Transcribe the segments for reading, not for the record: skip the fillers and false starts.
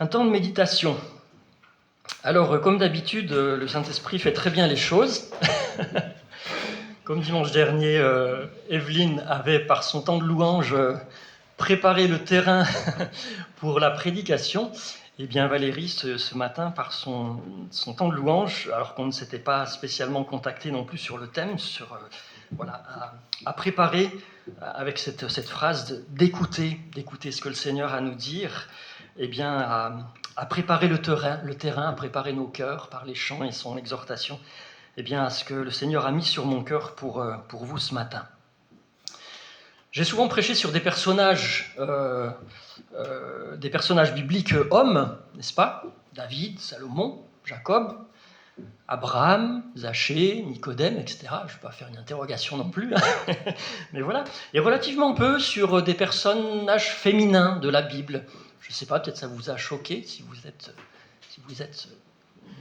Un temps de méditation. Alors, comme d'habitude, le Saint-Esprit fait très bien les choses. Comme dimanche dernier, Evelyne avait, par son temps de louange, préparé le terrain pour la prédication. Eh bien, Valérie, ce matin, par son temps de louange, alors qu'on ne s'était pas spécialement contacté non plus sur le thème, a préparé avec cette phrase d'écouter ce que le Seigneur a à nous dire, eh bien, à préparer le terrain, à préparer nos cœurs par les chants et son exhortation, eh bien, à ce que le Seigneur a mis sur mon cœur pour vous ce matin. J'ai souvent prêché sur des personnages bibliques hommes, n'est-ce pas ? David, Salomon, Jacob, Abraham, Zachée, Nicodème, etc. Je ne vais pas faire une interrogation non plus, mais voilà. Et relativement peu sur des personnages féminins de la Bible. Je ne sais pas, peut-être ça vous a choqué si vous êtes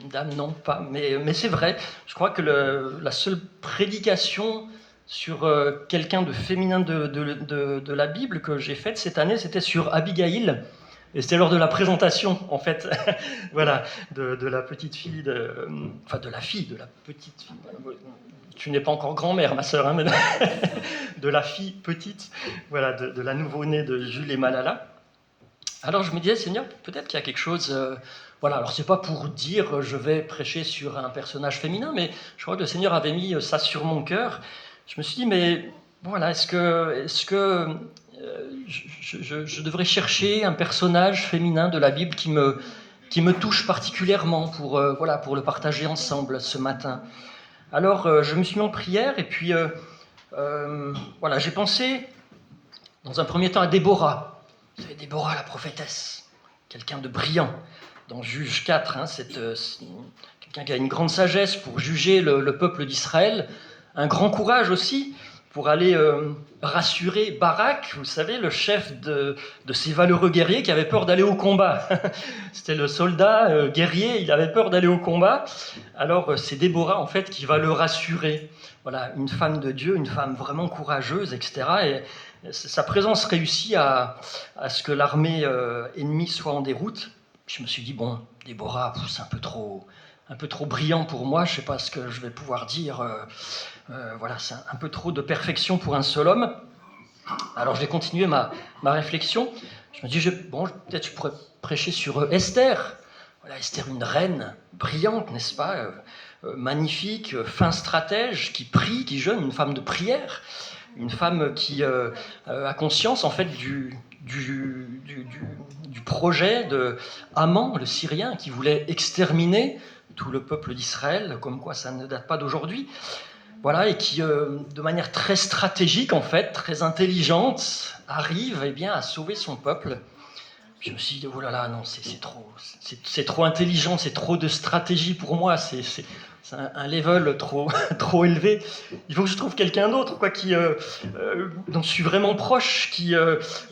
une dame, non pas, mais c'est vrai. Je crois que la seule prédication sur quelqu'un de féminin de la Bible que j'ai faite cette année, c'était sur Abigail. Et c'était lors de la présentation, en fait, voilà, de la petite fille, de la fille de la petite fille. Tu n'es pas encore grand-mère, ma sœur, hein, mais de la fille petite, voilà, de la nouveau-née de Jules et Malala. Alors je me disais, Seigneur, peut-être qu'il y a quelque chose. Voilà, alors c'est pas pour dire je vais prêcher sur un personnage féminin, mais je crois que le Seigneur avait mis ça sur mon cœur. Je me suis dit, mais voilà, est-ce que je devrais chercher un personnage féminin de la Bible qui me touche particulièrement pour le partager ensemble ce matin. Alors je me suis mis en prière et puis j'ai pensé dans un premier temps à Déborah. Vous savez, Déborah la prophétesse, quelqu'un de brillant. Dans Juge 4, c'est quelqu'un qui a une grande sagesse pour juger le peuple d'Israël, un grand courage aussi pour aller rassurer Barak, vous savez, le chef de ces valeureux guerriers qui avait peur d'aller au combat. C'était le soldat guerrier, il avait peur d'aller au combat. Alors c'est Déborah en fait qui va le rassurer. Voilà, une femme de Dieu, une femme vraiment courageuse, etc. Et sa présence réussit à ce que l'armée ennemie soit en déroute. Je me suis dit, bon, Déborah, c'est un peu trop brillant pour moi, je ne sais pas ce que je vais pouvoir dire. C'est un peu trop de perfection pour un seul homme. Alors j'ai continué ma réflexion. Je me dis, peut-être je pourrais prêcher sur Esther. Voilà, Esther, une reine brillante, n'est-ce pas, magnifique, fin stratège, qui prie, qui jeûne, une femme de prière, une femme qui a conscience en fait du projet de Haman, le Syrien, qui voulait exterminer tout le peuple d'Israël, comme quoi ça ne date pas d'aujourd'hui. Voilà, et qui, de manière très stratégique, en fait, très intelligente, arrive à sauver son peuple. Je me suis dit, oh là là, non, c'est trop intelligent, c'est trop de stratégie pour moi, c'est un level trop élevé. Il faut que je trouve quelqu'un d'autre, dont je suis vraiment proche,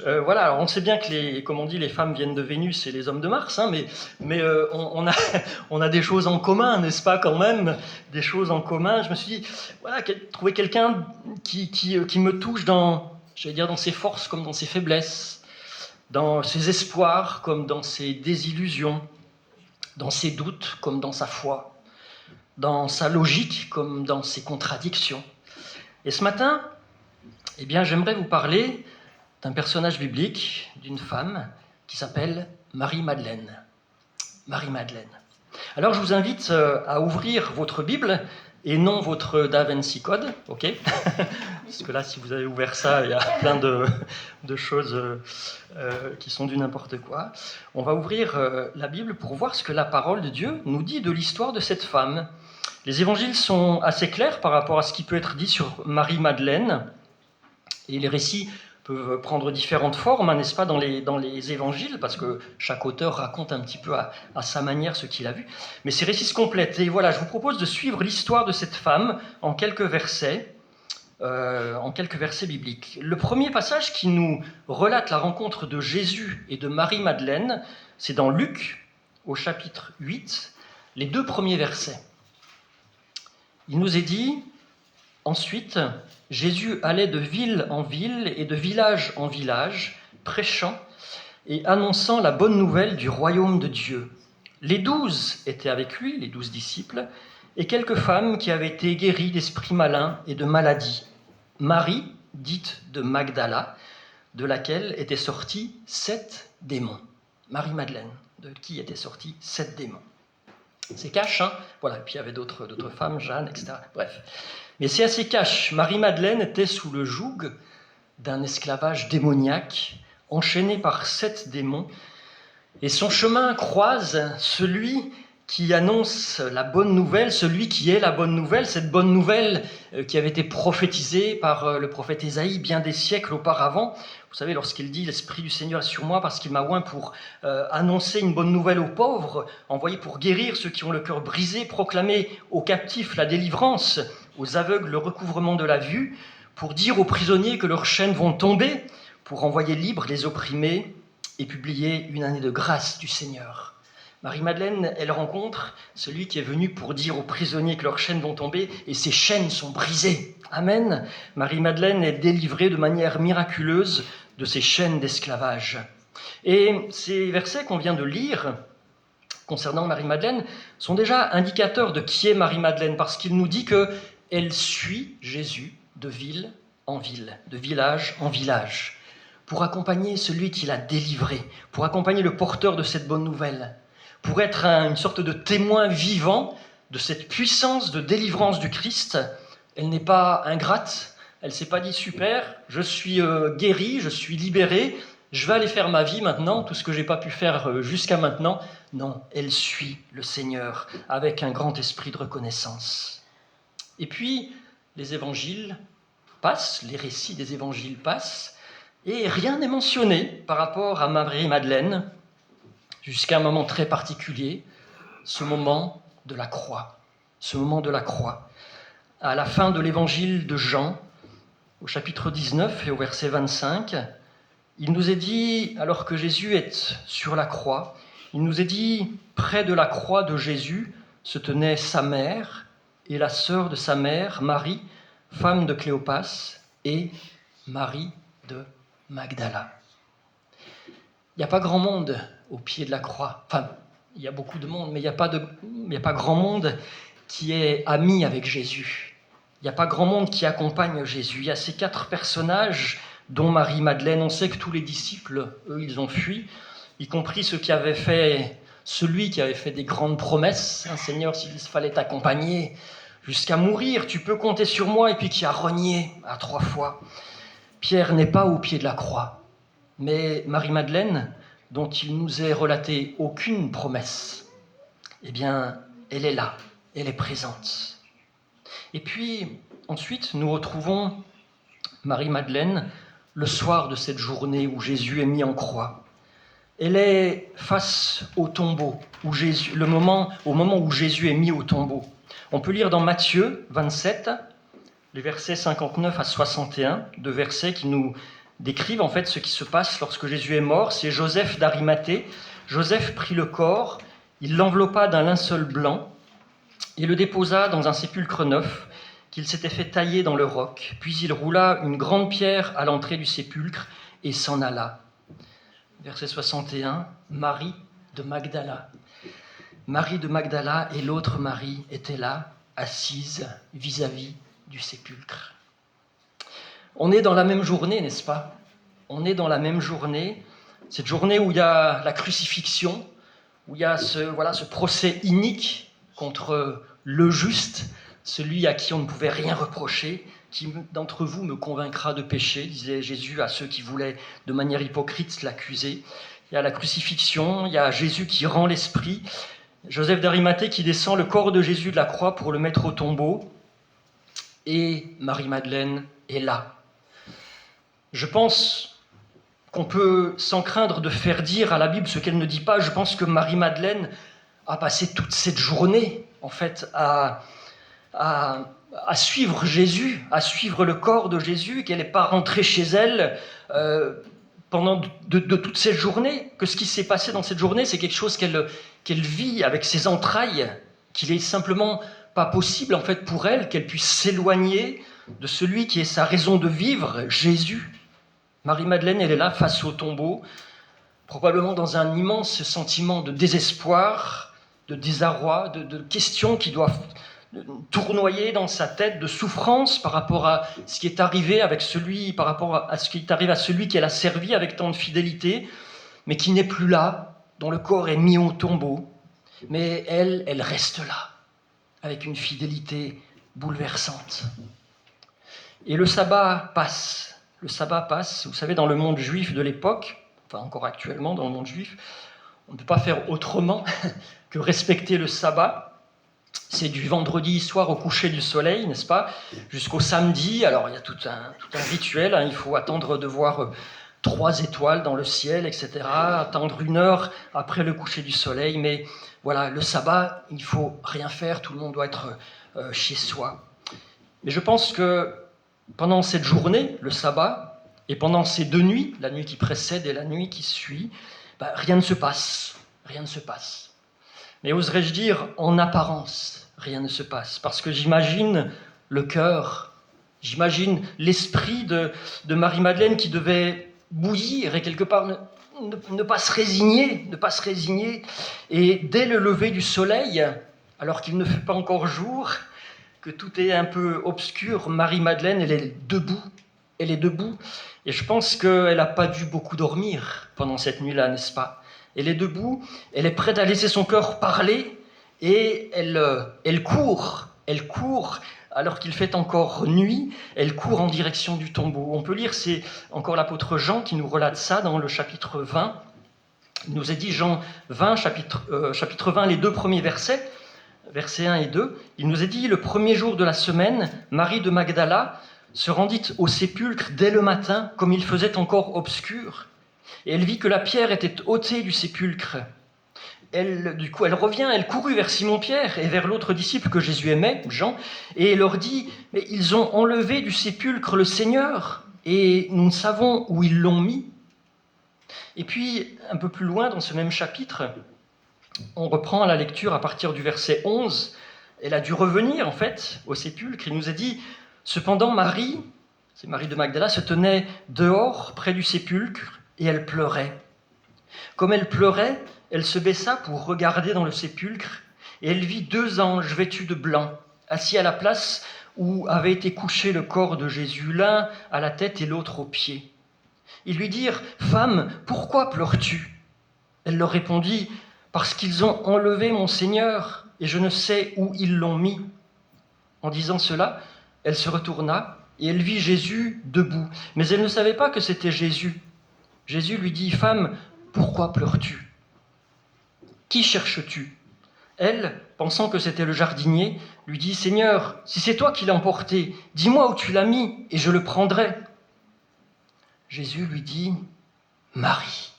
alors on sait bien que les femmes viennent de Vénus et les hommes de Mars, hein, mais on a des choses en commun, n'est-ce pas, quand même, des choses en commun. Je me suis dit, voilà, trouver quelqu'un qui me touche dans ses forces comme dans ses faiblesses, dans ses espoirs comme dans ses désillusions, dans ses doutes comme dans sa foi, dans sa logique comme dans ses contradictions. Et ce matin, j'aimerais vous parler d'un personnage biblique, d'une femme qui s'appelle Marie-Madeleine. Marie-Madeleine. Alors je vous invite à ouvrir votre Bible et non votre Da Vinci Code, ok ? Parce que là, si vous avez ouvert ça, il y a plein de choses qui sont du n'importe quoi. On va ouvrir la Bible pour voir ce que la parole de Dieu nous dit de l'histoire de cette femme. Les évangiles sont assez clairs par rapport à ce qui peut être dit sur Marie-Madeleine. Et les récits peuvent prendre différentes formes, n'est-ce pas, dans les évangiles, parce que chaque auteur raconte un petit peu à sa manière ce qu'il a vu. Mais ces récits se complètent. Et voilà, je vous propose de suivre l'histoire de cette femme en quelques versets bibliques. Le premier passage qui nous relate la rencontre de Jésus et de Marie-Madeleine, c'est dans Luc, au chapitre 8, les 2 premiers versets. Il nous est dit, ensuite, Jésus allait de ville en ville et de village en village, prêchant et annonçant la bonne nouvelle du royaume de Dieu. Les 12 étaient avec lui, les 12 disciples, et quelques femmes qui avaient été guéries d'esprits malins et de maladies. Marie, dite de Magdala, de laquelle étaient sortis 7 démons. Marie-Madeleine, de qui étaient sortis 7 démons. C'est cash, hein. Voilà, et puis il y avait d'autres femmes, Jeanne, etc. Bref. Mais c'est assez cash. Marie-Madeleine était sous le joug d'un esclavage démoniaque, enchaîné par 7 démons, et son chemin croise celui qui annonce la bonne nouvelle, celui qui est la bonne nouvelle, cette bonne nouvelle qui avait été prophétisée par le prophète Ésaïe bien des siècles auparavant. Vous savez, lorsqu'il dit « L'Esprit du Seigneur est sur moi parce qu'il m'a oint pour annoncer une bonne nouvelle aux pauvres, envoyé pour guérir ceux qui ont le cœur brisé, proclamer aux captifs la délivrance, aux aveugles le recouvrement de la vue, pour dire aux prisonniers que leurs chaînes vont tomber, pour envoyer libres les opprimés et publier une année de grâce du Seigneur. » Marie-Madeleine, elle rencontre celui qui est venu pour dire aux prisonniers que leurs chaînes vont tomber et ces chaînes sont brisées. Amen. Marie-Madeleine est délivrée de manière miraculeuse de ces chaînes d'esclavage. Et ces versets qu'on vient de lire concernant Marie-Madeleine sont déjà indicateurs de qui est Marie-Madeleine, parce qu'il nous dit qu'elle suit Jésus de ville en ville, de village en village, pour accompagner celui qui l'a délivré, pour accompagner le porteur de cette bonne nouvelle, pour être une sorte de témoin vivant de cette puissance de délivrance du Christ. Elle n'est pas ingrate, elle ne s'est pas dit « super, je suis guérie, je suis libérée, je vais aller faire ma vie maintenant, tout ce que je n'ai pas pu faire jusqu'à maintenant ». Non, elle suit le Seigneur avec un grand esprit de reconnaissance. Et puis, les évangiles passent, les récits des évangiles passent, et rien n'est mentionné par rapport à Marie-Madeleine, jusqu'à un moment très particulier, ce moment de la croix. Ce moment de la croix. À la fin de l'évangile de Jean, au chapitre 19 et au verset 25, il nous est dit, alors que Jésus est sur la croix, il nous est dit, près de la croix de Jésus se tenait sa mère et la sœur de sa mère, Marie, femme de Cléopas, et Marie de Magdala. Il n'y a pas grand monde au pied de la croix. Enfin, il y a beaucoup de monde, mais il n'y a pas grand monde qui est ami avec Jésus. Il n'y a pas grand monde qui accompagne Jésus. Il y a ces 4 personnages, dont Marie-Madeleine. On sait que tous les disciples, eux, ils ont fui, y compris celui qui avait fait des grandes promesses. « Seigneur, s'il fallait t'accompagner jusqu'à mourir, tu peux compter sur moi », et puis qui a renié à 3 fois. Pierre n'est pas au pied de la croix, mais Marie-Madeleine, dont il nous est relaté aucune promesse, eh bien, elle est là, elle est présente. Et puis, ensuite, nous retrouvons Marie-Madeleine le soir de cette journée où Jésus est mis en croix. Elle est face au tombeau, au moment où Jésus est mis au tombeau. On peut lire dans Matthieu 27, les versets 59 à 61, 2 versets qui nous décrivent en fait ce qui se passe lorsque Jésus est mort. C'est Joseph d'Arimathée. Joseph prit le corps, il l'enveloppa d'un linceul blanc et le déposa dans un sépulcre neuf qu'il s'était fait tailler dans le roc. Puis il roula une grande pierre à l'entrée du sépulcre et s'en alla. Verset 61, Marie de Magdala. Marie de Magdala et l'autre Marie étaient là, assises vis-à-vis du sépulcre. On est dans la même journée, n'est-ce pas ? On est dans la même journée, cette journée où il y a la crucifixion, où il y a ce procès inique contre le juste, celui à qui on ne pouvait rien reprocher. Qui d'entre vous me convaincra de péché, disait Jésus à ceux qui voulaient de manière hypocrite l'accuser. Il y a la crucifixion, il y a Jésus qui rend l'esprit, Joseph d'Arimathée qui descend le corps de Jésus de la croix pour le mettre au tombeau, et Marie-Madeleine est là. Je pense qu'on peut, sans craindre de faire dire à la Bible ce qu'elle ne dit pas, je pense que Marie-Madeleine a passé toute cette journée, en fait, à suivre Jésus, à suivre le corps de Jésus, qu'elle n'est pas rentrée chez elle pendant de toute cette journée, que ce qui s'est passé dans cette journée, c'est quelque chose qu'elle vit avec ses entrailles, qu'il est simplement pas possible en fait pour elle qu'elle puisse s'éloigner de celui qui est sa raison de vivre, Jésus. Marie-Madeleine, elle est là face au tombeau, probablement dans un immense sentiment de désespoir, de désarroi, de questions qui doivent tournoyer dans sa tête, de souffrance par rapport à ce qui est arrivé avec celui, par rapport à ce qui arrive à celui qu'elle a servi avec tant de fidélité, mais qui n'est plus là, dont le corps est mis au tombeau. Mais elle reste là, avec une fidélité bouleversante. Et le sabbat passe. Le sabbat passe. Vous savez, dans le monde juif de l'époque, enfin encore actuellement dans le monde juif, on ne peut pas faire autrement que respecter le sabbat. C'est du vendredi soir au coucher du soleil, n'est-ce pas, jusqu'au samedi. Alors il y a tout un rituel, hein. Il faut attendre de voir 3 étoiles dans le ciel, etc. Attendre 1 heure après le coucher du soleil. Mais voilà, le sabbat, il ne faut rien faire, tout le monde doit être chez soi. Mais je pense que pendant cette journée, le sabbat, et pendant ces 2 nuits, la nuit qui précède et la nuit qui suit, rien ne se passe. Rien ne se passe. Mais oserais-je dire, en apparence, rien ne se passe. Parce que j'imagine le cœur, j'imagine l'esprit de Marie-Madeleine qui devait bouillir et quelque part ne pas se résigner. Et dès le lever du soleil, alors qu'il ne fait pas encore jour, que tout est un peu obscur, Marie-Madeleine, elle est debout. Et je pense qu'elle n'a pas dû beaucoup dormir pendant cette nuit-là, n'est-ce pas? Elle est debout, elle est prête à laisser son cœur parler, et elle court, alors qu'il fait encore nuit, elle court en direction du tombeau. On peut lire, c'est encore l'apôtre Jean qui nous relate ça dans le chapitre 20. Il nous est dit, Jean 20, chapitre 20, les 2 premiers versets 1 et 2, il nous est dit, le premier jour de la semaine, Marie de Magdala se rendit au sépulcre dès le matin, comme il faisait encore obscur, et elle vit que la pierre était ôtée du sépulcre. Elle revient, elle courut vers Simon-Pierre et vers l'autre disciple que Jésus aimait, Jean, et leur dit, mais ils ont enlevé du sépulcre le Seigneur, et nous ne savons où ils l'ont mis. Et puis, un peu plus loin dans ce même chapitre, on reprend la lecture à partir du verset 11. Elle a dû revenir, en fait, au sépulcre. Il nous a dit, cependant, Marie, c'est Marie de Magdala, se tenait dehors, près du sépulcre, et elle pleurait. Comme elle pleurait, elle se baissa pour regarder dans le sépulcre, et elle vit 2 anges vêtus de blanc, assis à la place où avait été couché le corps de Jésus, l'un à la tête et l'autre aux pieds. Ils lui dirent, « Femme, pourquoi pleures-tu » Elle leur répondit, « Parce qu'ils ont enlevé mon Seigneur, et je ne sais où ils l'ont mis. » En disant cela, elle se retourna, et elle vit Jésus debout. Mais elle ne savait pas que c'était Jésus. Jésus lui dit, « Femme, pourquoi pleures-tu ? Qui cherches-tu » Elle, pensant que c'était le jardinier, lui dit, « Seigneur, si c'est toi qui l'as emporté, dis-moi où tu l'as mis, et je le prendrai. » Jésus lui dit, « Marie,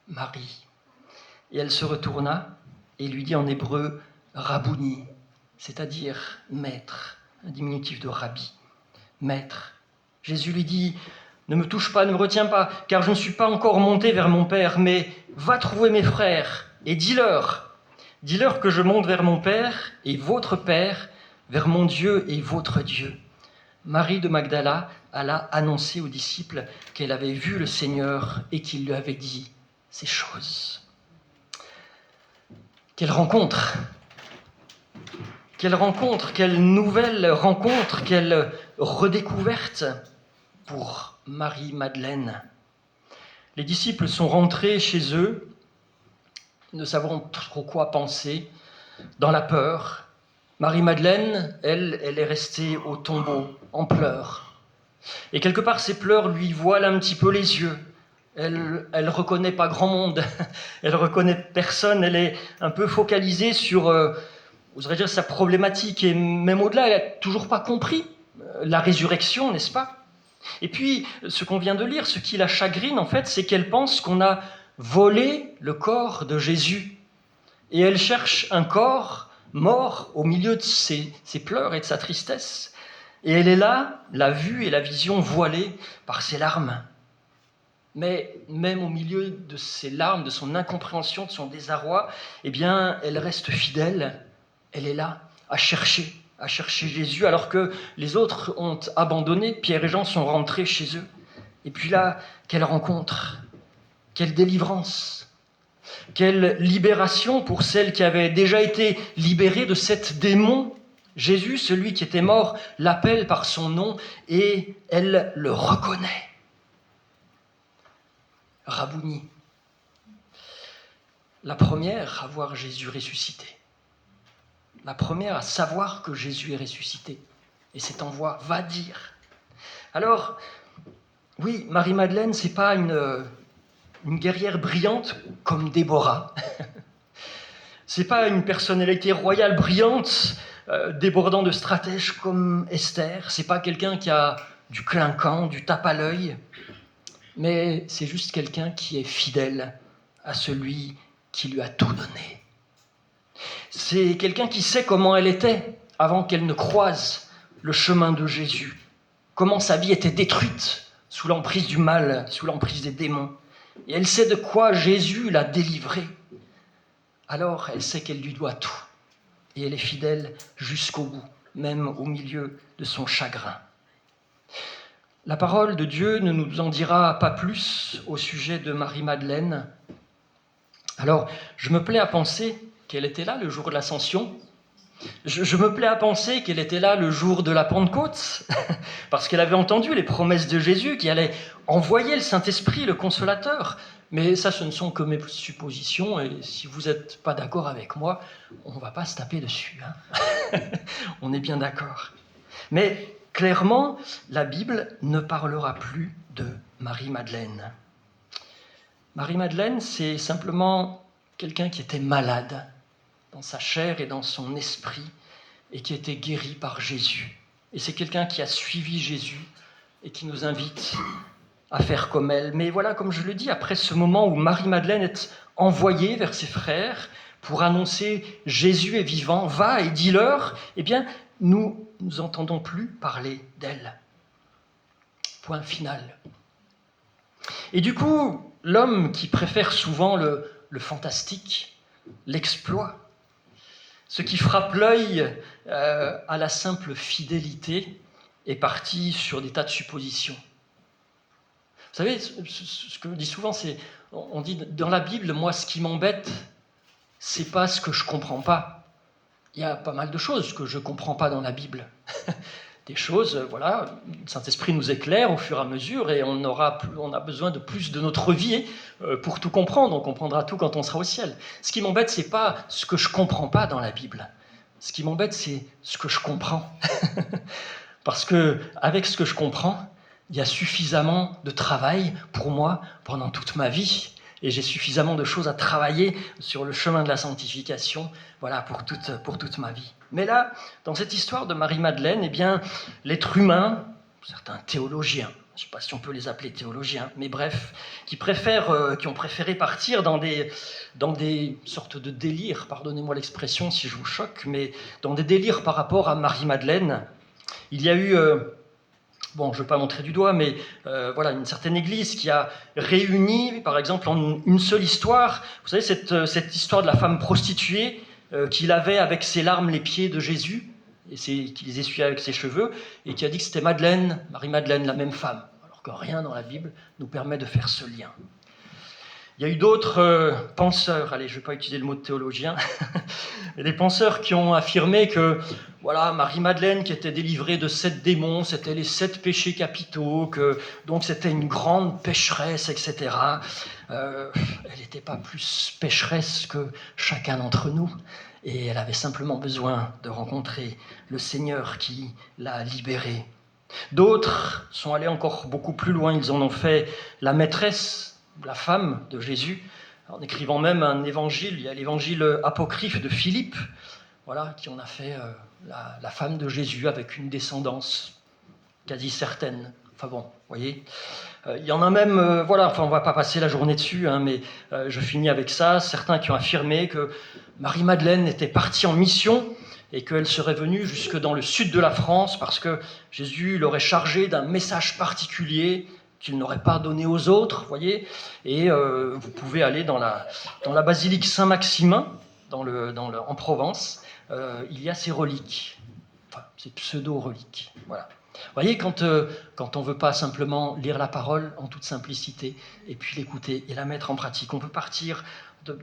Marie. » Et elle se retourna et lui dit en hébreu, « Rabouni », c'est-à-dire « maître », un diminutif de rabbi, « maître ». Jésus lui dit, « Ne me touche pas, ne me retiens pas, car je ne suis pas encore monté vers mon Père, mais va trouver mes frères et dis-leur que je monte vers mon Père et votre Père, vers mon Dieu et votre Dieu. » Marie de Magdala alla annoncer aux disciples qu'elle avait vu le Seigneur et qu'il lui avait dit ces choses. Quelle rencontre, quelle nouvelle rencontre, quelle redécouverte pour Marie-Madeleine. Les disciples sont rentrés chez eux, ne savant trop quoi penser, dans la peur. Marie-Madeleine, elle est restée au tombeau, en pleurs. Et quelque part, ces pleurs lui voilent un petit peu les yeux. Elle reconnaît pas grand monde, elle reconnaît personne, elle est un peu focalisée sur, oserais dire, sa problématique, et même au-delà, elle n'a toujours pas compris la résurrection, n'est-ce pas ? Et puis, ce qu'on vient de lire, ce qui la chagrine, en fait, c'est qu'elle pense qu'on a volé le corps de Jésus. Et elle cherche un corps mort au milieu de ses pleurs et de sa tristesse. Et elle est là, la vue et la vision voilée par ses larmes. Mais même au milieu de ses larmes, de son incompréhension, de son désarroi, eh bien, elle reste fidèle. Elle est là, à chercher Jésus, alors que les autres ont abandonné. Pierre et Jean sont rentrés chez eux. Et puis là, quelle rencontre Quelle délivrance! Quelle libération pour celle qui avait déjà été libérée de cet démon! Jésus, celui qui était mort, l'appelle par son nom et elle le reconnaît. Rabouni. La première à voir Jésus ressuscité. La première à savoir que Jésus est ressuscité. Et cette envoi va dire. Alors, oui, Marie-Madeleine, ce n'est pas une guerrière brillante comme Déborah. Ce n'est pas une personnalité royale brillante, débordant de stratèges comme Esther. Ce n'est pas quelqu'un qui a du clinquant, du tape à l'œil. Mais c'est juste quelqu'un qui est fidèle à celui qui lui a tout donné. C'est quelqu'un qui sait comment elle était avant qu'elle ne croise le chemin de Jésus. Comment sa vie était détruite sous l'emprise du mal, sous l'emprise des démons. Et elle sait de quoi Jésus l'a délivrée. Alors elle sait qu'elle lui doit tout. Et elle est fidèle jusqu'au bout, même au milieu de son chagrin. La parole de Dieu ne nous en dira pas plus au sujet de Marie-Madeleine. Alors, je me plais à penser qu'elle était là le jour de l'Ascension. Je me plais à penser qu'elle était là le jour de la Pentecôte, parce qu'elle avait entendu les promesses de Jésus qui allait envoyer le Saint-Esprit, le Consolateur. Mais ça, ce ne sont que mes suppositions, et si vous n'êtes pas d'accord avec moi, on ne va pas se taper dessus. Hein. On est bien d'accord. Mais clairement, la Bible ne parlera plus de Marie-Madeleine. Marie-Madeleine, c'est simplement quelqu'un qui était malade dans sa chair et dans son esprit et qui était guéri par Jésus. Et c'est quelqu'un qui a suivi Jésus et qui nous invite à faire comme elle. Mais voilà, comme je le dis, après ce moment où Marie-Madeleine est envoyée vers ses frères pour annoncer Jésus est vivant, va et dis-leur, eh bien, nous n'entendons plus parler d'elle. Point final. Et du coup, l'homme qui préfère souvent le fantastique, l'exploit, ce qui frappe l'œil à la simple fidélité, est parti sur des tas de suppositions. Vous savez, ce que je dis souvent, c'est, on dit dans la Bible, moi, ce qui m'embête, c'est pas ce que je comprends pas. Il y a pas mal de choses que je comprends pas dans la Bible. Des choses, voilà, le Saint-Esprit nous éclaire au fur et à mesure et on a besoin de plus de notre vie pour tout comprendre. On comprendra tout quand on sera au ciel. Ce qui m'embête, c'est pas ce que je comprends pas dans la Bible. Ce qui m'embête, c'est ce que je comprends. Parce que avec ce que je comprends, il y a suffisamment de travail pour moi pendant toute ma vie. Et j'ai suffisamment de choses à travailler sur le chemin de la sanctification, voilà, pour toute ma vie. Mais là, dans cette histoire de Marie-Madeleine, eh bien, l'être humain, certains théologiens, je ne sais pas si on peut les appeler théologiens, mais bref, qui ont préféré partir dans des sortes de délires, pardonnez-moi l'expression si je vous choque, mais dans des délires par rapport à Marie-Madeleine. Il y a eu... Bon, je ne veux pas montrer du doigt, mais voilà, une certaine église qui a réuni, par exemple, en une seule histoire, vous savez, cette histoire de la femme prostituée qui lavait avec ses larmes les pieds de Jésus, et qui les essuyait avec ses cheveux, et qui a dit que c'était Madeleine, Marie-Madeleine, la même femme, alors que rien dans la Bible nous permet de faire ce lien. Il y a eu d'autres penseurs, allez, je ne vais pas utiliser le mot de théologien, mais des penseurs qui ont affirmé que voilà, Marie-Madeleine qui était délivrée de 7 démons, c'était les 7 péchés capitaux, que donc c'était une grande pécheresse, etc. Elle n'était pas plus pécheresse que chacun d'entre nous, et elle avait simplement besoin de rencontrer le Seigneur qui l'a libérée. D'autres sont allés encore beaucoup plus loin, ils en ont fait la maîtresse, la femme de Jésus, en écrivant même un évangile. Il y a l'évangile apocryphe de Philippe, voilà, qui en a fait la femme de Jésus avec une descendance quasi certaine. Enfin bon, vous voyez. Il y en a même, voilà, enfin on ne va pas passer la journée dessus, hein, mais je finis avec ça. Certains qui ont affirmé que Marie-Madeleine était partie en mission et qu'elle serait venue jusque dans le sud de la France parce que Jésus l'aurait chargée d'un message particulier qu'il n'aurait pas donné aux autres, voyez. Et vous pouvez aller dans la basilique Saint-Maximin, en Provence, il y a ces reliques, enfin ces pseudo-reliques, voilà. Vous voyez, quand on ne veut pas simplement lire la parole en toute simplicité et puis l'écouter et la mettre en pratique, on peut partir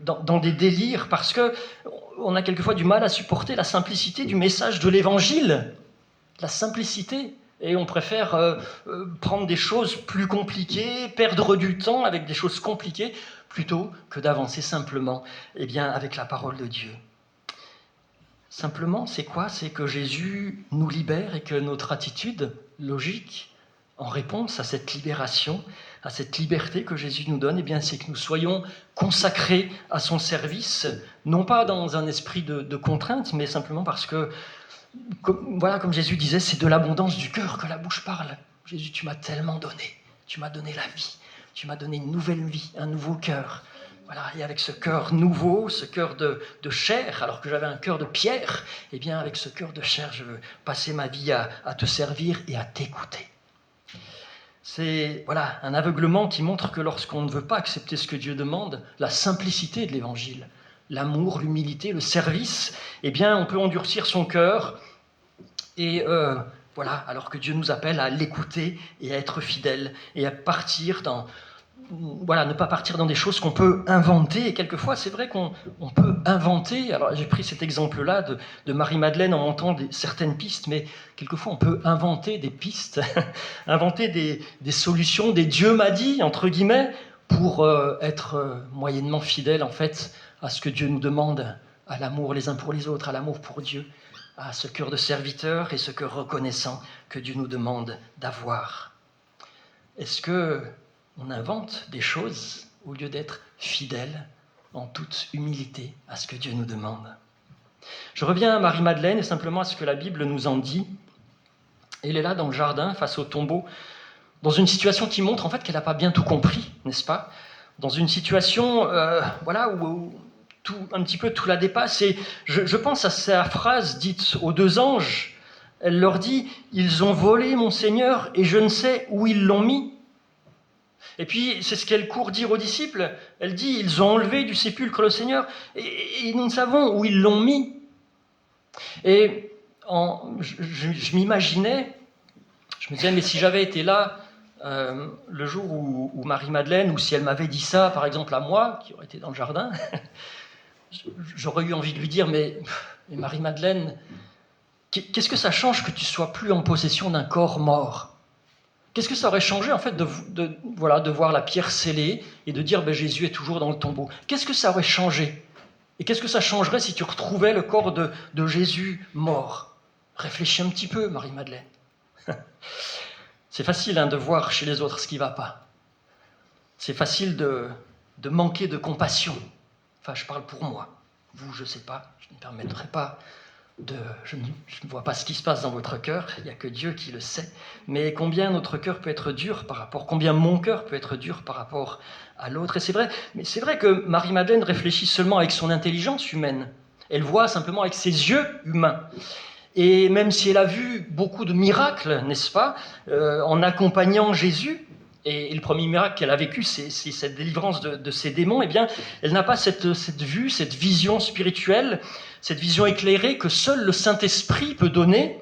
dans des délires parce qu'on a quelquefois du mal à supporter la simplicité du message de l'Évangile. La simplicité. Et on préfère prendre des choses plus compliquées, perdre du temps avec des choses compliquées, plutôt que d'avancer simplement avec la parole de Dieu. Simplement, c'est quoi? C'est que Jésus nous libère et que notre attitude logique, en réponse à cette libération, à cette liberté que Jésus nous donne, c'est que nous soyons consacrés à son service, non pas dans un esprit de contrainte, mais simplement parce que, comme Jésus disait, c'est de l'abondance du cœur que la bouche parle. Jésus, tu m'as tellement donné, tu m'as donné la vie, tu m'as donné une nouvelle vie, un nouveau cœur. Voilà, et avec ce cœur nouveau, ce cœur de chair, alors que j'avais un cœur de pierre, avec ce cœur de chair, je veux passer ma vie à te servir et à t'écouter. C'est un aveuglement qui montre que lorsqu'on ne veut pas accepter ce que Dieu demande, la simplicité de l'Évangile, l'amour, l'humilité, le service, on peut endurcir son cœur et alors que Dieu nous appelle à l'écouter et à être fidèle et à partir ne pas partir dans des choses qu'on peut inventer. Et quelquefois, c'est vrai qu'on peut inventer. Alors, j'ai pris cet exemple-là de Marie-Madeleine en montant certaines pistes, mais quelquefois, on peut inventer des pistes, inventer des solutions, des Dieu m'a dit, entre guillemets, pour être moyennement fidèle, en fait, à ce que Dieu nous demande, à l'amour les uns pour les autres, à l'amour pour Dieu, à ce cœur de serviteur et ce cœur reconnaissant que Dieu nous demande d'avoir. Est-ce que on invente des choses au lieu d'être fidèle en toute humilité à ce que Dieu nous demande? Je reviens à Marie-Madeleine et simplement à ce que la Bible nous en dit. Elle est là dans le jardin face au tombeau, dans une situation qui montre en fait qu'elle n'a pas bien tout compris, n'est-ce pas? Dans une situation où un petit peu tout la dépasse. Et je pense à sa phrase dite aux deux anges. Elle leur dit « Ils ont volé mon Seigneur et je ne sais où ils l'ont mis ». Et puis, c'est ce qu'elle court dire aux disciples. Elle dit, ils ont enlevé du sépulcre le Seigneur, et nous ne savons où ils l'ont mis. Et je m'imaginais, je me disais, mais si j'avais été là le jour où Marie-Madeleine, ou si elle m'avait dit ça, par exemple à moi, qui aurait été dans le jardin, j'aurais eu envie de lui dire, mais Marie-Madeleine, qu'est-ce que ça change que tu sois plus en possession d'un corps mort ? Qu'est-ce que ça aurait changé en fait de voir la pierre scellée et de dire Jésus est toujours dans le tombeau? Qu'est-ce que ça aurait changé? Et qu'est-ce que ça changerait si tu retrouvais le corps de Jésus mort? Réfléchis un petit peu, Marie-Madeleine. C'est facile de voir chez les autres ce qui ne va pas. C'est facile de manquer de compassion. Enfin, je parle pour moi. Vous, je ne sais pas, je ne me permettrai pas je ne vois pas ce qui se passe dans votre cœur, il n'y a que Dieu qui le sait, mais combien notre cœur peut être dur combien mon cœur peut être dur par rapport à l'autre. Et c'est vrai que Marie-Madeleine réfléchit seulement avec son intelligence humaine. Elle voit simplement avec ses yeux humains. Et même si elle a vu beaucoup de miracles, n'est-ce pas, en accompagnant Jésus, et le premier miracle qu'elle a vécu, c'est cette délivrance de ses démons, elle n'a pas cette vue, cette vision spirituelle, cette vision éclairée que seul le Saint-Esprit peut donner.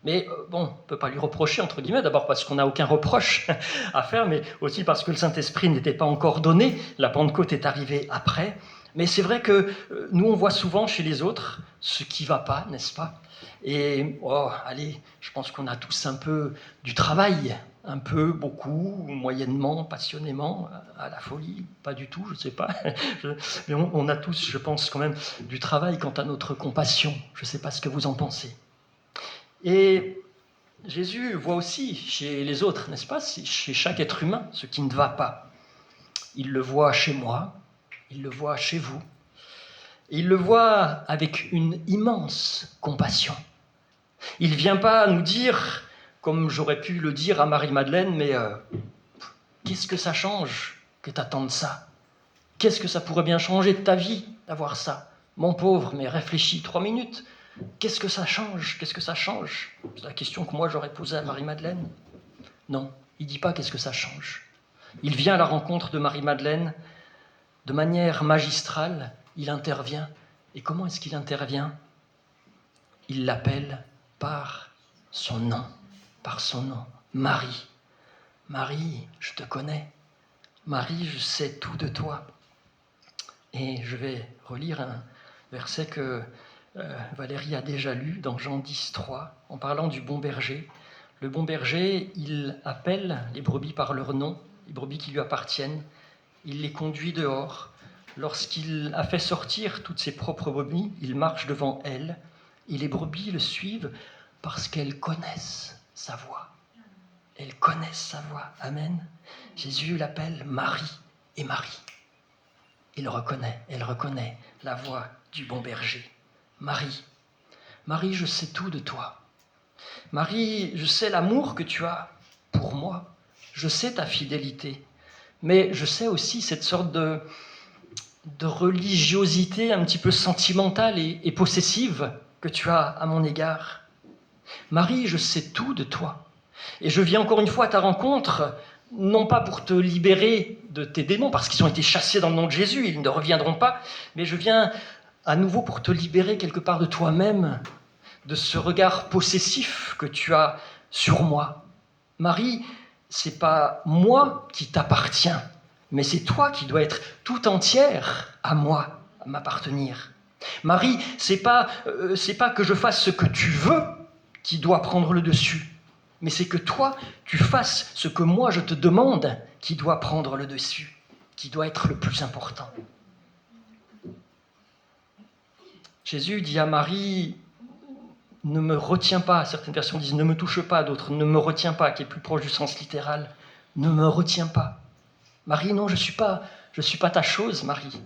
Mais on ne peut pas lui reprocher, entre guillemets, d'abord parce qu'on n'a aucun reproche à faire, mais aussi parce que le Saint-Esprit n'était pas encore donné, la Pentecôte est arrivée après. Mais c'est vrai que nous, on voit souvent chez les autres ce qui ne va pas, n'est-ce pas? Et, je pense qu'on a tous un peu du travail, un peu, beaucoup, moyennement, passionnément, à la folie, pas du tout, je ne sais pas. Mais on a tous, je pense, quand même, du travail quant à notre compassion. Je ne sais pas ce que vous en pensez. Et Jésus voit aussi chez les autres, n'est-ce pas, chez chaque être humain, ce qui ne va pas. Il le voit chez moi, il le voit chez vous. Et il le voit avec une immense compassion. Il ne vient pas nous dire, comme j'aurais pu le dire à Marie-Madeleine, mais qu'est-ce que ça change que tu attendes ça? Qu'est-ce que ça pourrait bien changer de ta vie d'avoir ça? Mon pauvre, mais réfléchis 3 minutes. Qu'est-ce que ça change? Qu'est-ce que ça change? C'est la question que moi j'aurais posée à Marie-Madeleine. Non, il ne dit pas qu'est-ce que ça change. Il vient à la rencontre de Marie-Madeleine de manière magistrale, il intervient. Et comment est-ce qu'il intervient? Il l'appelle par son nom, par son nom. Marie, Marie, je te connais. Marie, je sais tout de toi. Et je vais relire un verset que Valérie a déjà lu dans Jean 10, 3, en parlant du bon berger. Le bon berger, il appelle les brebis par leur nom, les brebis qui lui appartiennent. Il les conduit dehors. Lorsqu'il a fait sortir toutes ses propres brebis, il marche devant elles. Et les brebis le suivent parce qu'elles connaissent sa voix. Elles connaissent sa voix. Amen. Jésus l'appelle Marie et Marie. Elle reconnaît la voix du bon berger. Marie, Marie, je sais tout de toi. Marie, je sais l'amour que tu as pour moi. Je sais ta fidélité. Mais je sais aussi cette sorte de religiosité un petit peu sentimentale et possessive que tu as à mon égard. Marie, je sais tout de toi. Et je viens encore une fois à ta rencontre, non pas pour te libérer de tes démons, parce qu'ils ont été chassés dans le nom de Jésus, ils ne reviendront pas, mais je viens à nouveau pour te libérer quelque part de toi-même, de ce regard possessif que tu as sur moi. Marie, c'est pas moi qui t'appartiens, mais c'est toi qui dois être tout entière à moi, à m'appartenir. Marie, c'est pas que je fasse ce que tu veux qui doit prendre le dessus, mais c'est que toi, tu fasses ce que moi je te demande qui doit prendre le dessus, qui doit être le plus important. Jésus dit à Marie, ne me retiens pas, certaines versions disent ne me touche pas, d'autres ne me retiens pas, qui est plus proche du sens littéral, ne me retiens pas. Marie, non, je suis pas ta chose, Marie.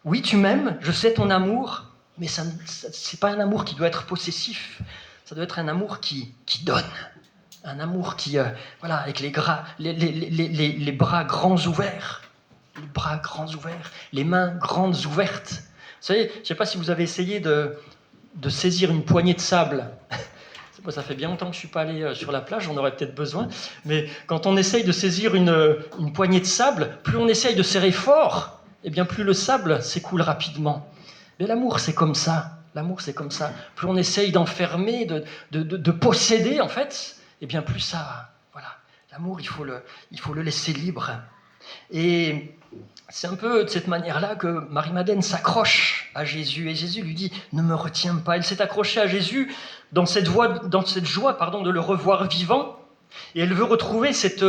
Oui, tu m'aimes, je sais ton amour, mais c'est pas un amour qui doit être possessif, ça doit être un amour qui donne. Un amour qui, avec les bras grands ouverts, les mains grandes ouvertes. Vous savez, je ne sais pas si vous avez essayé de saisir une poignée de sable. Ça fait bien longtemps que je ne suis pas allé sur la plage, j'en aurais peut-être besoin. Mais quand on essaye de saisir une poignée de sable, plus on essaye de serrer fort, et bien plus le sable s'écoule rapidement. Mais l'amour, c'est comme ça. L'amour, c'est comme ça. Plus on essaye d'enfermer, de posséder, en fait, et bien plus ça, l'amour, il faut le laisser libre. Et c'est un peu de cette manière-là que Marie-Madeleine s'accroche à Jésus, et Jésus lui dit « Ne me retiens pas ». Elle s'est accrochée à Jésus dans cette joie de le revoir vivant, et elle veut retrouver cette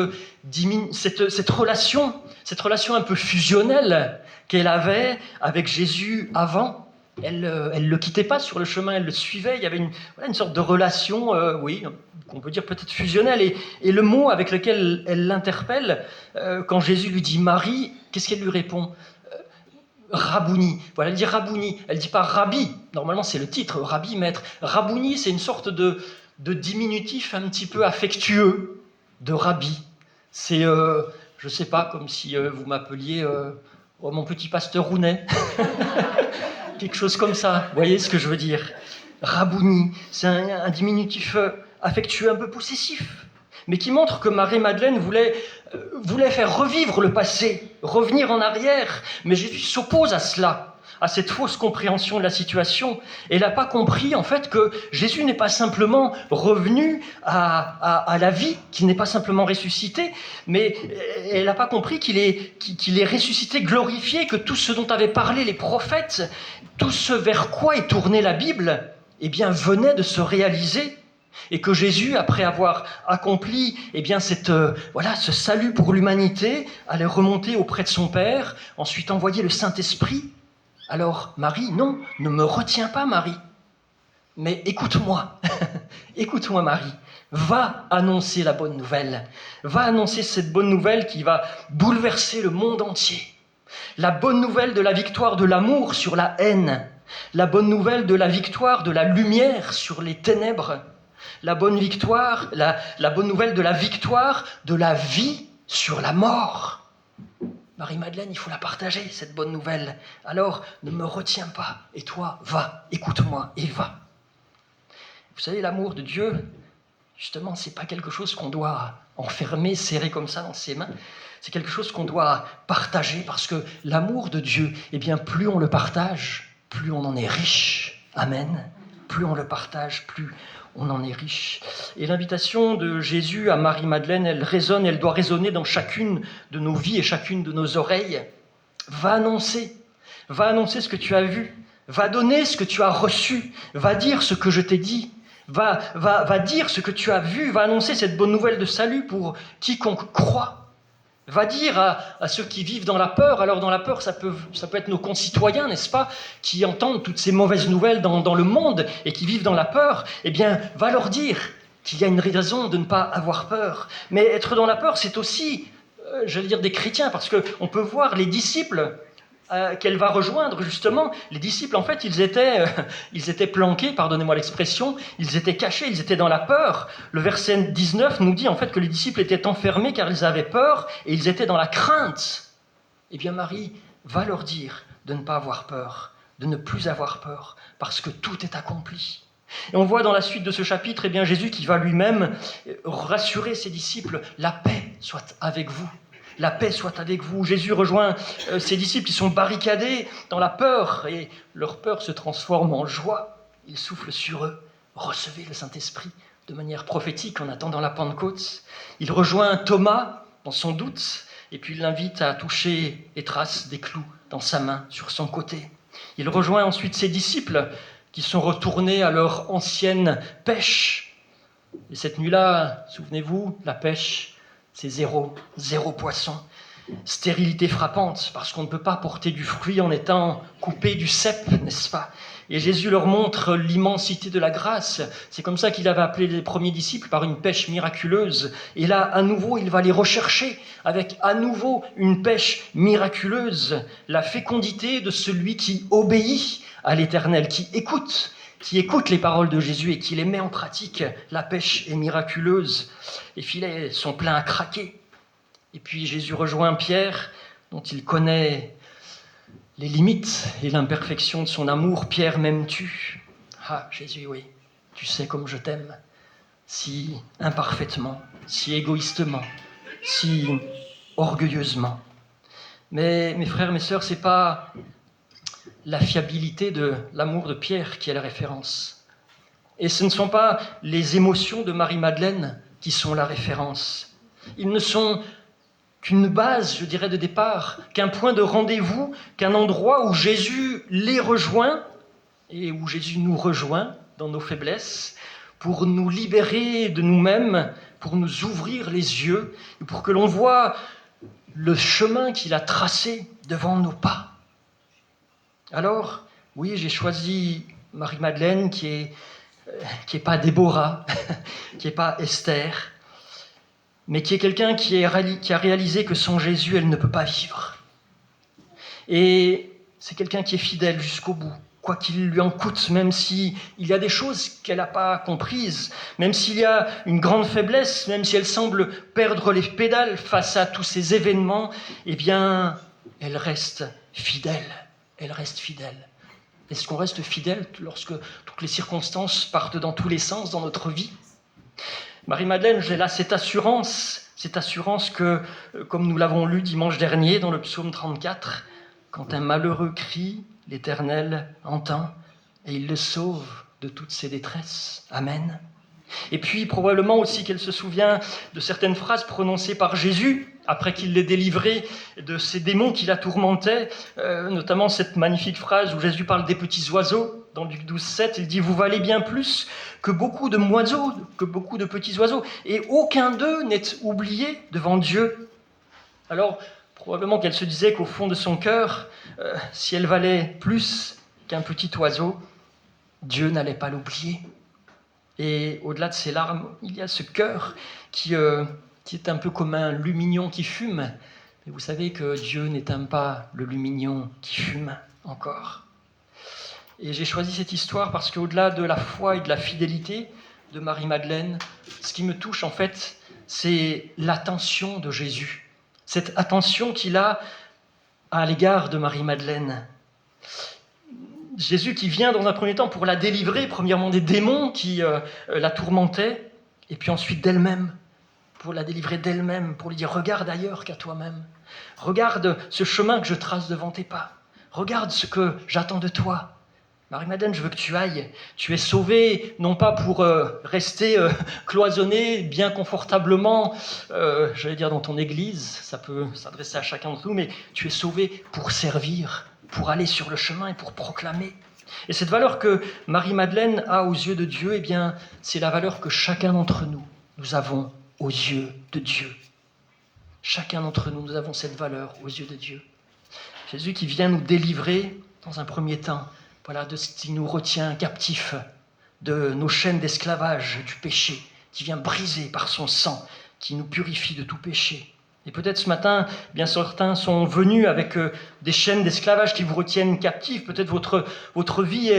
relation un peu fusionnelle qu'elle avait avec Jésus avant. Elle le quittait pas sur le chemin, elle le suivait. Il y avait une sorte de relation, qu'on peut dire peut-être fusionnelle. Et le mot avec lequel elle l'interpelle, quand Jésus lui dit Marie, qu'est-ce qu'elle lui répond ? Rabouni. Voilà, elle dit Rabouni. Elle dit pas Rabbi. Normalement, c'est le titre, Rabbi, maître. Rabouni, c'est une sorte de diminutif un petit peu affectueux de Rabbi. C'est, je sais pas, comme si vous m'appeliez mon petit pasteur Rounet. Quelque chose comme ça, vous voyez ce que je veux dire ? Rabouni, c'est un diminutif affectueux un peu possessif, mais qui montre que Marie-Madeleine voulait faire revivre le passé, revenir en arrière, mais Jésus s'oppose à cela, à cette fausse compréhension de la situation. Elle n'a pas compris en fait que Jésus n'est pas simplement revenu à la vie, qu'il n'est pas simplement ressuscité, mais elle n'a pas compris qu'il est ressuscité, glorifié, que tout ce dont avaient parlé les prophètes, tout ce vers quoi est tournée la Bible, venait de se réaliser. Et que Jésus, après avoir accompli ce salut pour l'humanité, allait remonter auprès de son Père, ensuite envoyer le Saint-Esprit. Alors, Marie, non, ne me retiens pas, Marie. Mais écoute-moi, écoute-moi, Marie. Va annoncer la bonne nouvelle. Va annoncer cette bonne nouvelle qui va bouleverser le monde entier. La bonne nouvelle de la victoire de l'amour sur la haine. La bonne nouvelle de la victoire de la lumière sur les ténèbres. La bonne nouvelle de la victoire de la vie sur la mort. Marie-Madeleine, il faut la partager, cette bonne nouvelle. Alors, ne me retiens pas. Et toi, va, écoute-moi et va. Vous savez, l'amour de Dieu, justement, c'est pas quelque chose qu'on doit enfermer, serrer comme ça dans ses mains. C'est quelque chose qu'on doit partager parce que l'amour de Dieu, plus on le partage, plus on en est riche. Amen. Plus on le partage, plus on en est riche. Et l'invitation de Jésus à Marie-Madeleine, elle doit résonner dans chacune de nos vies et chacune de nos oreilles. Va annoncer ce que tu as vu, va donner ce que tu as reçu, va dire ce que je t'ai dit, va dire ce que tu as vu, va annoncer cette bonne nouvelle de salut pour quiconque croit. Va dire à ceux qui vivent dans la peur, alors dans la peur ça peut être nos concitoyens, n'est-ce pas, qui entendent toutes ces mauvaises nouvelles dans le monde et qui vivent dans la peur, eh bien va leur dire qu'il y a une raison de ne pas avoir peur. Mais être dans la peur, c'est aussi, j'allais dire, des chrétiens, parce qu'on peut voir les disciples qu'elle va rejoindre, justement. Les disciples, en fait, ils étaient planqués, pardonnez-moi l'expression, ils étaient cachés, ils étaient dans la peur. Le verset 19 nous dit, en fait, que les disciples étaient enfermés car ils avaient peur et ils étaient dans la crainte. Eh bien, Marie va leur dire de ne pas avoir peur, de ne plus avoir peur, parce que tout est accompli. Et on voit dans la suite de ce chapitre, eh bien, Jésus qui va lui-même rassurer ses disciples, « La paix soit avec vous ». La paix soit avec vous. Jésus rejoint ses disciples qui sont barricadés dans la peur et leur peur se transforme en joie. Il souffle sur eux. Recevez le Saint-Esprit de manière prophétique en attendant la Pentecôte. Il rejoint Thomas dans son doute et puis il l'invite à toucher les traces des clous dans sa main sur son côté. Il rejoint ensuite ses disciples qui sont retournés à leur ancienne pêche. Et cette nuit-là, souvenez-vous, la pêche, c'est zéro poisson. Stérilité frappante, parce qu'on ne peut pas porter du fruit en étant coupé du cep, n'est-ce pas? Et Jésus leur montre l'immensité de la grâce. C'est comme ça qu'il avait appelé les premiers disciples, par une pêche miraculeuse. Et là, à nouveau, il va les rechercher avec à nouveau une pêche miraculeuse. La fécondité de celui qui obéit à l'Éternel, qui écoute les paroles de Jésus et qui les met en pratique. La pêche est miraculeuse. Les filets sont pleins à craquer. Et puis Jésus rejoint Pierre, dont il connaît les limites et l'imperfection de son amour. « Pierre, m'aimes-tu » ? « Ah, Jésus, oui, tu sais comme je t'aime, si imparfaitement, si égoïstement, si orgueilleusement. » Mais mes frères, mes sœurs, c'est pas la fiabilité de l'amour de Pierre qui est la référence. Et ce ne sont pas les émotions de Marie-Madeleine qui sont la référence. Ils ne sont qu'une base, je dirais, de départ, qu'un point de rendez-vous, qu'un endroit où Jésus les rejoint et où Jésus nous rejoint dans nos faiblesses pour nous libérer de nous-mêmes, pour nous ouvrir les yeux, et pour que l'on voie le chemin qu'il a tracé devant nos pas. Alors, oui, j'ai choisi Marie-Madeleine qui est pas Déborah, qui est pas Esther, mais qui est quelqu'un qui a réalisé que sans Jésus, elle ne peut pas vivre. Et c'est quelqu'un qui est fidèle jusqu'au bout, quoi qu'il lui en coûte, même s'il y a des choses qu'elle n'a pas comprises, même s'il y a une grande faiblesse, même si elle semble perdre les pédales face à tous ces événements, eh bien, elle reste fidèle. Elle reste fidèle. Est-ce qu'on reste fidèle lorsque toutes les circonstances partent dans tous les sens dans notre vie ? Marie-Madeleine, elle a cette assurance que, comme nous l'avons lu dimanche dernier dans le psaume 34, quand un malheureux crie, l'Éternel entend et il le sauve de toutes ses détresses. Amen. Et puis probablement aussi qu'elle se souvient de certaines phrases prononcées par Jésus après qu'il l'ait délivré de ces démons qui la tourmentaient, notamment cette magnifique phrase où Jésus parle des petits oiseaux. Dans Luc 12,7, il dit « Vous valez bien plus que beaucoup de oiseaux, que beaucoup de petits oiseaux, et aucun d'eux n'est oublié devant Dieu. » Alors, probablement qu'elle se disait qu'au fond de son cœur, si elle valait plus qu'un petit oiseau, Dieu n'allait pas l'oublier. Et au-delà de ces larmes, il y a ce cœur qui est un peu comme un lumignon qui fume. Mais vous savez que Dieu n'éteint pas le lumignon qui fume encore. Et j'ai choisi cette histoire parce qu'au-delà de la foi et de la fidélité de Marie-Madeleine, ce qui me touche en fait, c'est l'attention de Jésus. Cette attention qu'il a à l'égard de Marie-Madeleine. Jésus qui vient dans un premier temps pour la délivrer, premièrement des démons qui la tourmentaient, et puis ensuite d'elle-même, pour la délivrer d'elle-même, pour lui dire « Regarde ailleurs qu'à toi-même. Regarde ce chemin que je trace devant tes pas. Regarde ce que j'attends de toi. Marie-Madeleine, je veux que tu ailles. Tu es sauvée, non pas pour rester cloisonnée bien confortablement, j'allais dire dans ton église, ça peut s'adresser à chacun d'entre nous, mais tu es sauvée pour servir, pour aller sur le chemin et pour proclamer. Et cette valeur que Marie-Madeleine a aux yeux de Dieu, eh bien, c'est la valeur que chacun d'entre nous, nous avons aux yeux de Dieu. Chacun d'entre nous, nous avons cette valeur aux yeux de Dieu. Jésus qui vient nous délivrer, dans un premier temps, voilà, de ce qui nous retient captifs, de nos chaînes d'esclavage, du péché, qui vient briser par son sang, qui nous purifie de tout péché. Et peut-être ce matin, bien certains sont venus avec des chaînes d'esclavage qui vous retiennent captifs. Peut-être votre vie,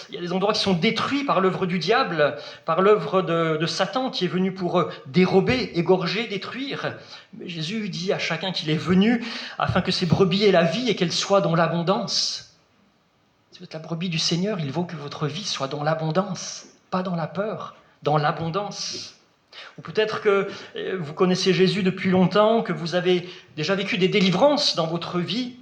il y a des endroits qui sont détruits par l'œuvre du diable, par l'œuvre de Satan qui est venu pour dérober, égorger, détruire. Mais Jésus dit à chacun qu'il est venu afin que ses brebis aient la vie et qu'elles soient dans l'abondance. Si vous êtes la brebis du Seigneur, il vaut que votre vie soit dans l'abondance, pas dans la peur, dans l'abondance. Ou peut-être que vous connaissez Jésus depuis longtemps, que vous avez déjà vécu des délivrances dans votre vie,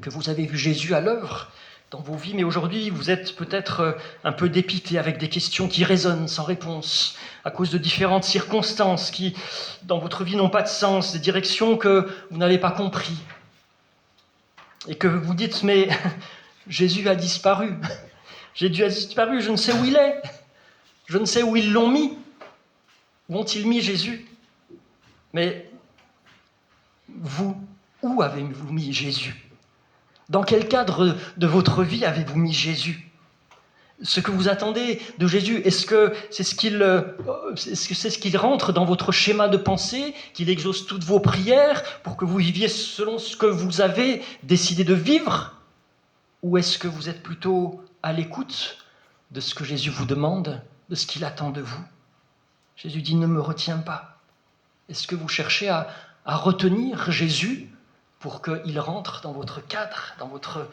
que vous avez vu Jésus à l'œuvre dans vos vies, mais aujourd'hui vous êtes peut-être un peu dépité avec des questions qui résonnent sans réponse, à cause de différentes circonstances qui, dans votre vie, n'ont pas de sens, des directions que vous n'avez pas compris. Et que vous dites, mais Jésus a disparu. Jésus a disparu, je ne sais où il est. Je ne sais où ils l'ont mis. Où ont-ils mis Jésus? Mais vous, où avez-vous mis Jésus? Dans quel cadre de votre vie avez-vous mis Jésus? Ce que vous attendez de Jésus, est-ce que c'est ce qu'il rentre dans votre schéma de pensée, qu'il exauce toutes vos prières pour que vous viviez selon ce que vous avez décidé de vivre? Ou est-ce que vous êtes plutôt à l'écoute de ce que Jésus vous demande, de ce qu'il attend de vous? Jésus dit, ne me retiens pas. Est-ce que vous cherchez à retenir Jésus pour qu'il rentre dans votre cadre, dans votre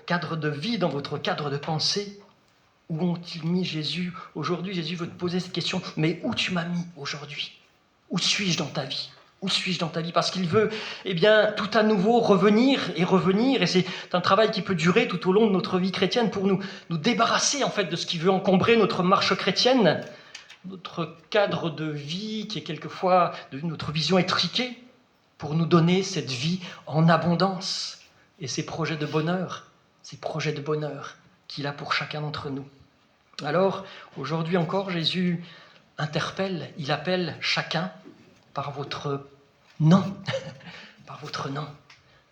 cadre de vie, dans votre cadre de pensée? Où ont-ils mis Jésus aujourd'hui? Jésus veut te poser cette question, mais où tu m'as mis aujourd'hui? Où suis-je dans ta vie? Où suis-je dans ta vie? Parce qu'il veut, eh bien, tout à nouveau revenir, et c'est un travail qui peut durer tout au long de notre vie chrétienne pour nous débarrasser, en fait, de ce qui veut encombrer notre marche chrétienne, notre cadre de vie qui est quelquefois devenu notre vision étriquée, pour nous donner cette vie en abondance et ces projets de bonheur qu'il a pour chacun d'entre nous. Alors, aujourd'hui encore, Jésus interpelle, il appelle chacun par votre nom, par votre nom.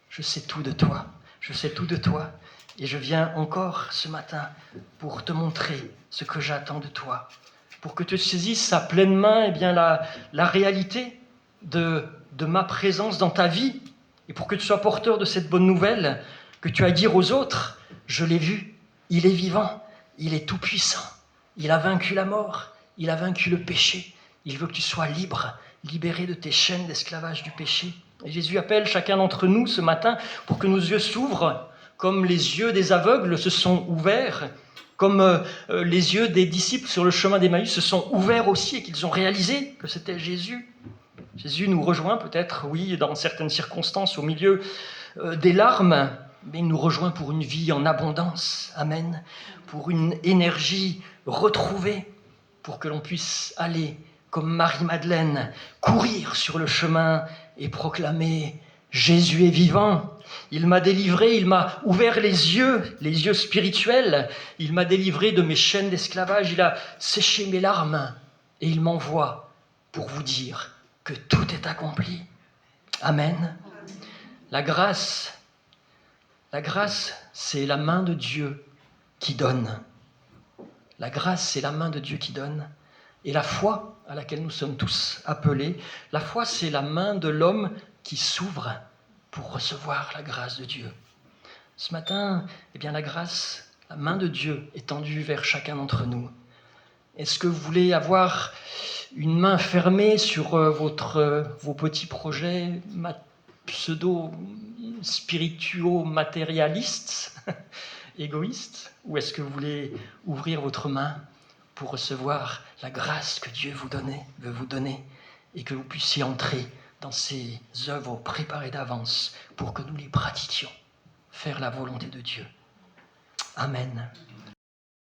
Je sais tout de toi, je sais tout de toi, et je viens encore ce matin pour te montrer ce que j'attends de toi, pour que tu saisisses à pleine main eh bien, la réalité de ma présence dans ta vie, et pour que tu sois porteur de cette bonne nouvelle, que tu as à dire aux autres, je l'ai vu, il est vivant, il est tout-puissant, il a vaincu la mort, il a vaincu le péché, il veut que tu sois libre, libéré de tes chaînes d'esclavage du péché. Et Jésus appelle chacun d'entre nous ce matin pour que nos yeux s'ouvrent, comme les yeux des aveugles se sont ouverts, comme les yeux des disciples sur le chemin d'Emmaüs se sont ouverts aussi et qu'ils ont réalisé que c'était Jésus. Jésus nous rejoint peut-être, oui, dans certaines circonstances, au milieu des larmes, mais il nous rejoint pour une vie en abondance, amen, pour une énergie retrouvée, pour que l'on puisse aller, comme Marie-Madeleine, courir sur le chemin et proclamer « Jésus est vivant ». Il m'a délivré, il m'a ouvert les yeux spirituels, il m'a délivré de mes chaînes d'esclavage, il a séché mes larmes et il m'envoie pour vous dire que tout est accompli. Amen. La grâce, c'est la main de Dieu qui donne. La grâce, c'est la main de Dieu qui donne. Et la foi, à laquelle nous sommes tous appelés, la foi, c'est la main de l'homme qui s'ouvre pour recevoir la grâce de Dieu. Ce matin, eh bien, la grâce, la main de Dieu est tendue vers chacun d'entre nous. Est-ce que vous voulez avoir une main fermée sur vos petits projets pseudo-spirituo-matérialistes, égoïstes, ou est-ce que vous voulez ouvrir votre main pour recevoir la grâce que Dieu veut vous donner et que vous puissiez entrer dans ces œuvres préparées d'avance pour que nous les pratiquions, faire la volonté de Dieu. Amen.